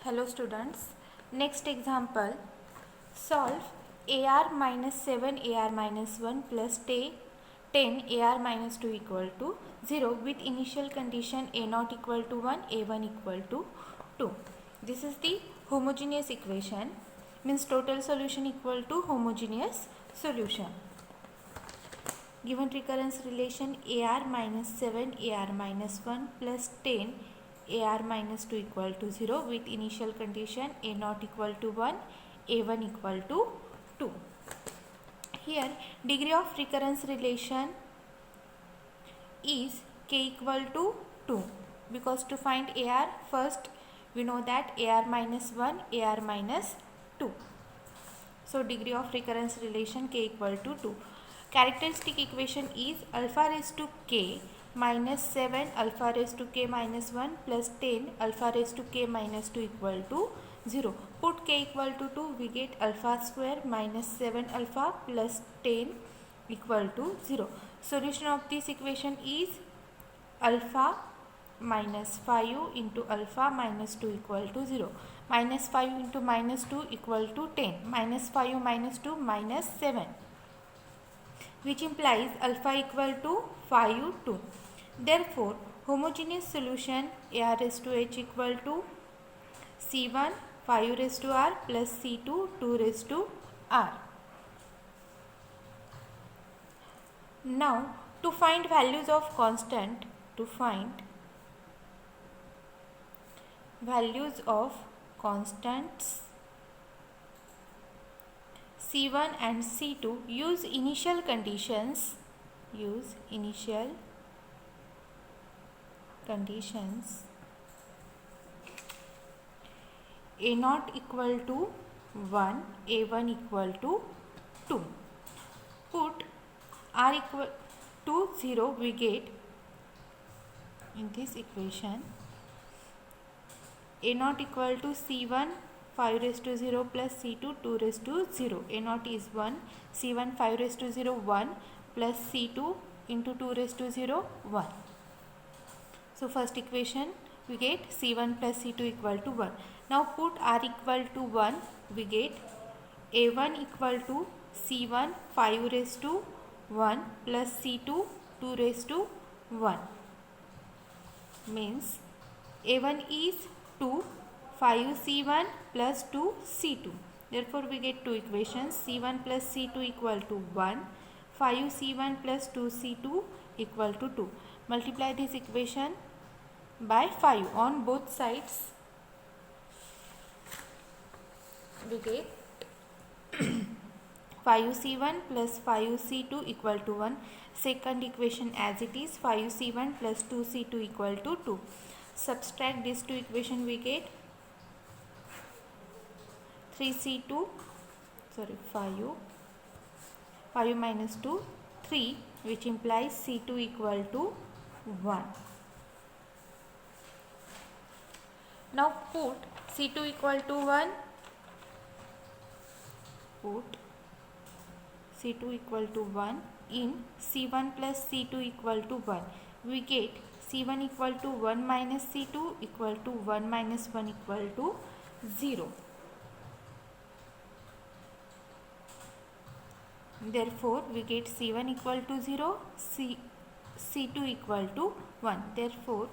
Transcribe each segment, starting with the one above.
Hello students. Next example. Solve AR minus 7 AR minus 1 plus 10 AR minus 2 equal to 0 with initial condition A naught equal to 1, A1 equal to 2. This is the homogeneous equation, means total solution equal to homogeneous solution. Given recurrence relation AR minus 7 AR minus 1 plus 10 AR minus 2 equal to 0 with initial condition A naught equal to 1, A1 equal to 2. Here degree of recurrence relation is K equal to 2, because to find AR first we know that AR minus 1, AR minus 2. So degree of recurrence relation K equal to 2. Characteristic equation is alpha raised to K minus 7 alpha raised to K minus 1 plus 10 alpha raised to K minus 2 equal to 0. Put K equal to 2, we get alpha square minus 7 alpha plus 10 equal to 0. Solution of this equation is alpha minus 5 into alpha minus 2 equal to 0. Minus 5 into minus 2 equal to 10. Minus 5 minus 2 minus 7, which implies alpha equal to 5, 2. Therefore, homogeneous solution AR raised to H equal to C1 5 raised to R plus C2 2 raised to R. Now, to find values of constant, constants C1 and C2, use initial conditions. A naught equal to 1, A1 equal to 2. Put R equal to 0, we get in this equation A naught equal to C1 5 raised to 0 plus C2 2 raised to 0. A naught is 1, C1 5 raised to 0 1 plus C2 into 2 raised to 0 1. So first equation we get C1 plus C2 equal to 1. Now put R equal to 1, we get A1 equal to C1 5 raised to 1 plus C2 2 raised to 1, means A1 is 2, 5 C1 plus 2 C2. Therefore we get two equations, C1 plus C2 equal to 1, 5 C1 plus 2 C2 equal to 2. Multiply this equation by 5 on both sides, we get 5C1 plus 5C2 equal to 1. Second equation as it is, 5C1 plus 2C2 equal to 2. Subtract these two equations, we get 5 minus 2, 3, which implies C2 equal to 1. Now put C2 equal to 1, in C1 plus C2 equal to 1. We get C1 equal to 1 minus C2 equal to 1 minus 1 equal to 0. Therefore, we get C1 equal to 0, C2 equal to 1. Therefore,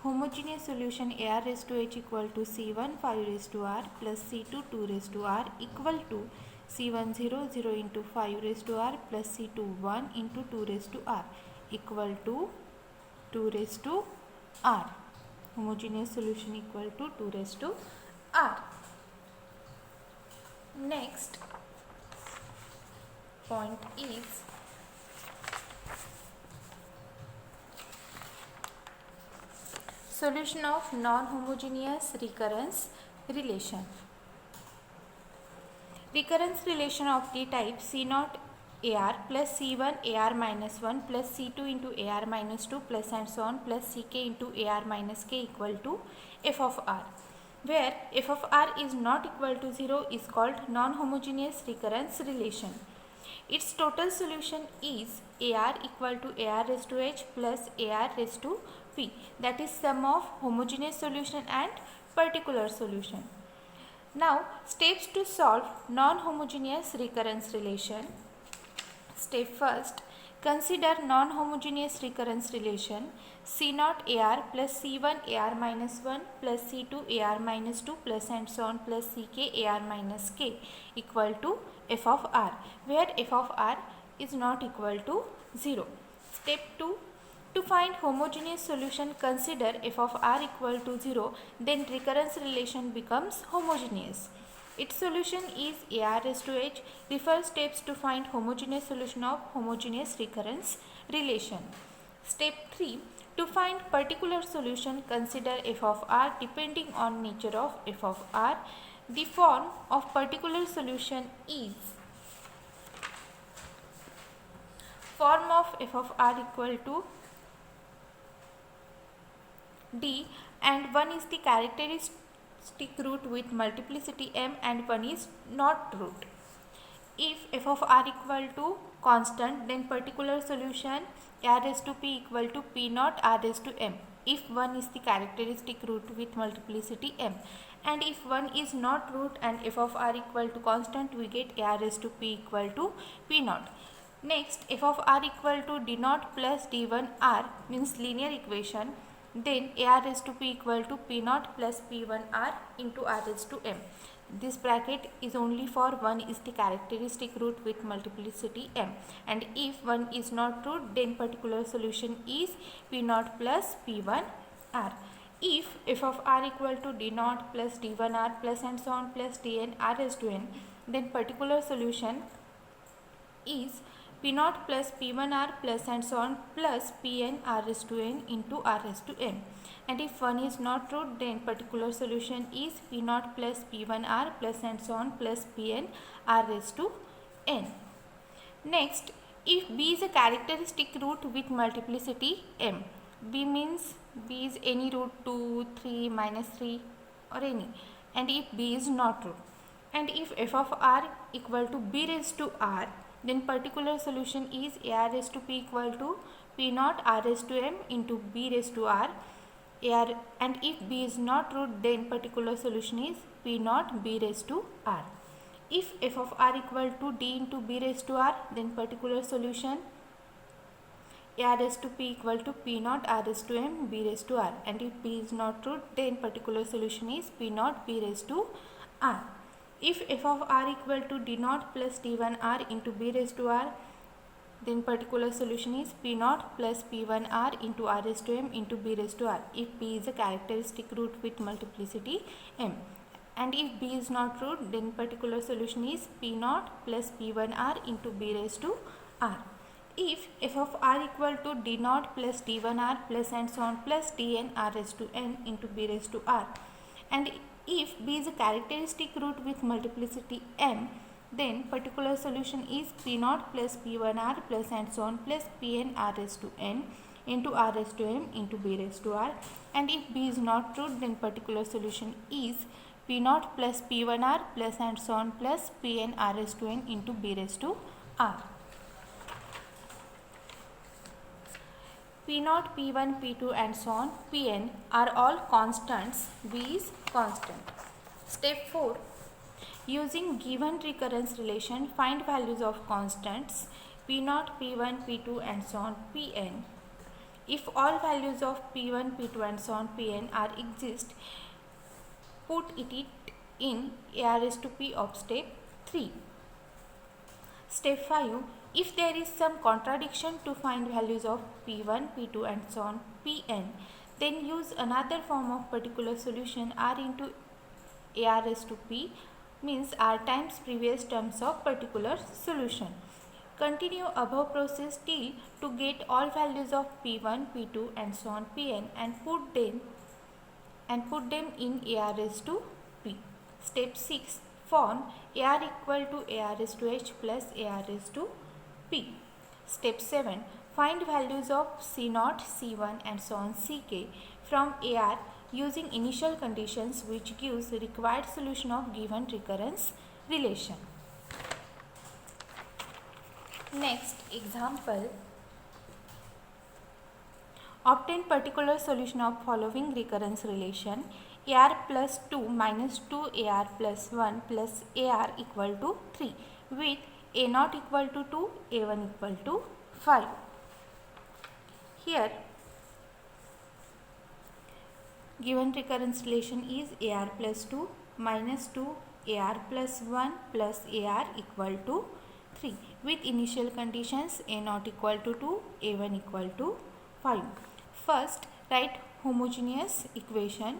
homogeneous solution AR raised to H equal to C1 5 raised to R plus C2 2 raised to R equal to C1 0 0 into 5 raised to R plus C2 1 into 2 raised to R equal to 2 raised to R. Homogeneous solution equal to 2 raised to R. Next point is solution of non-homogeneous recurrence relation. Recurrence relation of the type C0 AR plus C1 AR minus 1 plus C2 into AR minus 2 plus and so on plus CK into AR minus K equal to F of R, where F of R is not equal to 0 is called non-homogeneous recurrence relation. Its total solution is AR equal to AR raised to H plus AR raised to P, that is sum of homogeneous solution and particular solution. Now, steps to solve non-homogeneous recurrence relation. Step first, consider non-homogeneous recurrence relation C0 AR plus C1 AR minus 1 plus C2 AR minus 2 plus and so on plus CK AR minus K equal to f of R, where f of R is not equal to 0. Step 2, to find homogeneous solution, consider f of R equal to 0, then recurrence relation becomes homogeneous. Its solution is AR raised to H. Refer steps to find homogeneous solution of homogeneous recurrence relation. Step 3, to find particular solution, consider f of R depending on nature of f of R. The form of particular solution is form of f of R equal to D, and 1 is the characteristic root with multiplicity m and 1 is not root. If f of R equal to constant, then particular solution R raised to P equal to P naught R raised to m, if 1 is the characteristic root with multiplicity m. And if 1 is not root and f of R equal to constant, we get R raised to P equal to P naught. Next, f of R equal to D naught plus D1 R means linear equation. Then AR raised to P equal to P naught plus P1 R into R raised to m. This bracket is only for 1 is the characteristic root with multiplicity m, and if 1 is not root, then particular solution is P naught plus P1 R. If f of R equal to D naught plus D1 R plus and so on plus Dn R raised to n, then particular solution is P naught plus P1 R plus and so on plus Pn R raised to n into R raised to m. And if 1 is not root, then particular solution is P naught plus P1 R plus and so on plus Pn R raised to n. Next, if B is a characteristic root with multiplicity m, B means B is any root 2, 3, minus 3 or any, and if B is not root, and if f of R equal to B raised to R, then particular solution is AR raised to P equal to P naught R raised to m into B raised to R. And if B is not root, then particular solution is P naught B raised to R. If f of R equal to D into B raised to R, then particular solution AR raised to P equal to P naught R raised to m B raised to R. And if B is not root, then particular solution is P naught B raised to R. If f of R equal to D naught plus D1 R into B raised to R, then particular solution is P naught plus P1 R into R raised to m into B raised to R, if B is a characteristic root with multiplicity m. And if B is not root, then particular solution is P naught plus P1 R into B raised to R. If f of R equal to D naught plus D1 R plus and so on plus Dn R raised to n into B raised to R, and if B is a characteristic root with multiplicity m, then particular solution is P naught plus P1 R plus and so on plus Pn R raised to n into R raised to m into B raised to R. And if B is not root, then particular solution is P naught plus P1 R plus and so on plus Pn R raised to n into B raised to R. P naught, P1, P2 and so on Pn are all constants. B is constant. Step 4. Using given recurrence relation, find values of constants P naught, P1, P2 and so on Pn. If all values of P1, P2 and so on Pn are exist, put it in AR raised to P of step 3. Step 5. If there is some contradiction to find values of P1, P2 and so on Pn, then use another form of particular solution R into AR raised to P, means R times previous terms of particular solution. Continue above process till to get all values of P1, P2 and so on Pn and put them in AR raised to P. Step 6. Form AR equal to AR raised to H plus AR raised to P. Step 7. Find values of C0, C1 and so on Ck from AR using initial conditions, which gives required solution of given recurrence relation. Next example. Obtain particular solution of following recurrence relation. AR plus 2 minus 2 AR plus 1 plus AR equal to 3 with A0 equal to 2, A1 equal to 5. Here given recurrence relation is AR plus 2 minus 2 AR plus 1 plus AR equal to 3 with initial conditions A0 equal to 2, A1 equal to 5. First, write homogeneous equation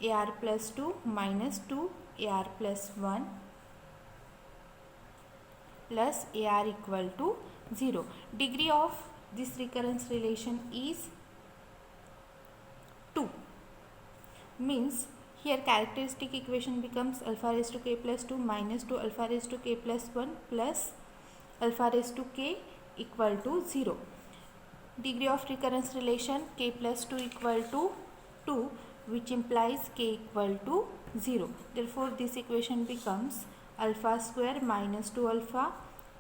AR plus 2 minus 2 AR plus 1 plus AR equal to 0. Degree of this recurrence relation is 2. Means here characteristic equation becomes alpha raised to k plus 2 minus 2 alpha raised to k plus 1 plus alpha raised to k equal to 0. Degree of recurrence relation k plus 2 equal to 2, which implies k equal to 0. Therefore, this equation becomes alpha square minus 2 alpha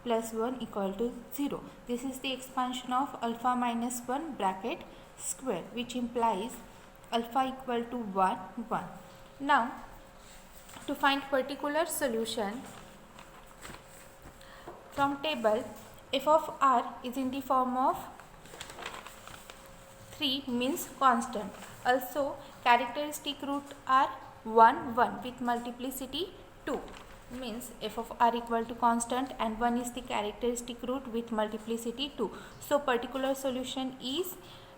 plus 1 equal to 0. This is the expansion of alpha minus 1 bracket square, which implies alpha equal to 1, 1. Now, to find particular solution from table, f of r is in the form of 3 means constant. Also, characteristic root are 1, 1 with multiplicity 2 means f of r equal to constant and 1 is the characteristic root with multiplicity 2. So, particular solution is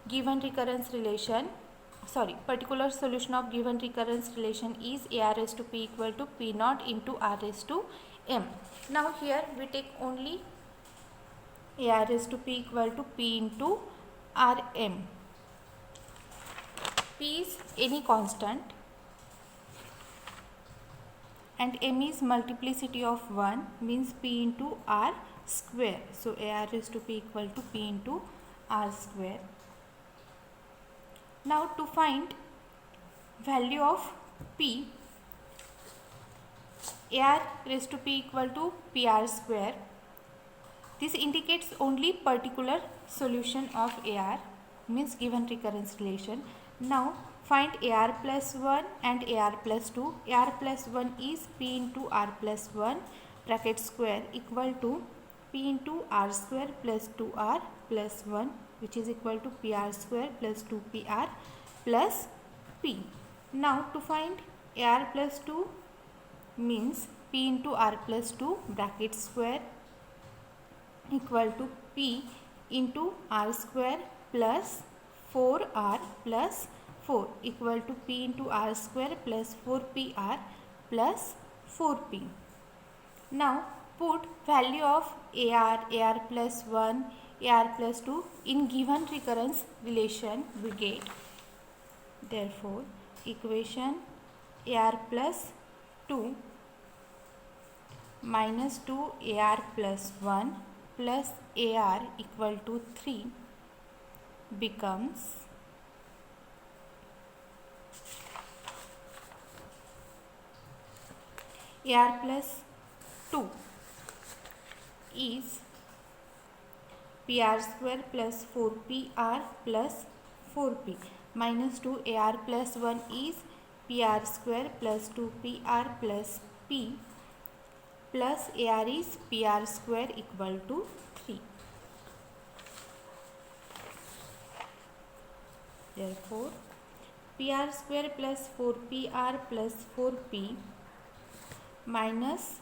given recurrence relation. Particular solution of given recurrence relation is AR raised to P equal to P naught into R raised to M. Now here we take only AR raised to P equal to P into Rm. P is any constant and M is multiplicity of 1 means P into R square. So AR raised to P equal to P into R square. Now to find value of P, AR raised to P equal to PR square. This indicates only particular solution of AR means given recurrence relation. Now find AR plus 1 and AR plus 2. AR plus 1 is P into R plus 1 bracket square equal to P into R square plus 2R plus 1, which is equal to PR square plus 2PR plus P. Now to find AR plus 2 means P into R plus 2 bracket square equal to P into R square plus 4R plus 4 equal to P into R square plus 4PR plus 4P. Now put value of AR plus 1, AR plus 2 in given recurrence relation we get. Therefore, equation AR plus 2 minus 2 AR plus 1 plus AR equal to 3 becomes AR plus 2 is PR square plus 4PR plus 4P minus 2 AR plus 1 is PR square plus 2PR plus P plus AR is PR square equal to 3. Therefore, PR square plus 4PR plus 4P minus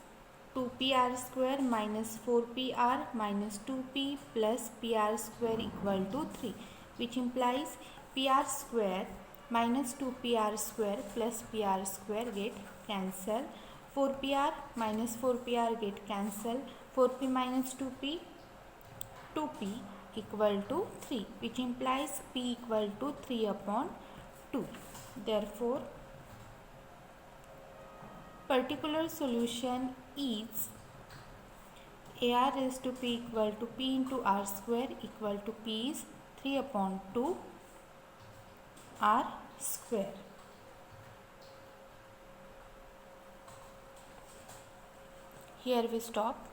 2PR square minus 4PR minus 2P plus PR square equal to 3, which implies PR square minus 2PR square plus PR square get cancel. 4PR minus 4PR get cancel. 4P minus 2P, 2P equal to 3, which implies P equal to 3 upon 2. Therefore, particular solution is AR raised to P equal to P into R square equal to P is 3 upon 2 R square. Here we stop.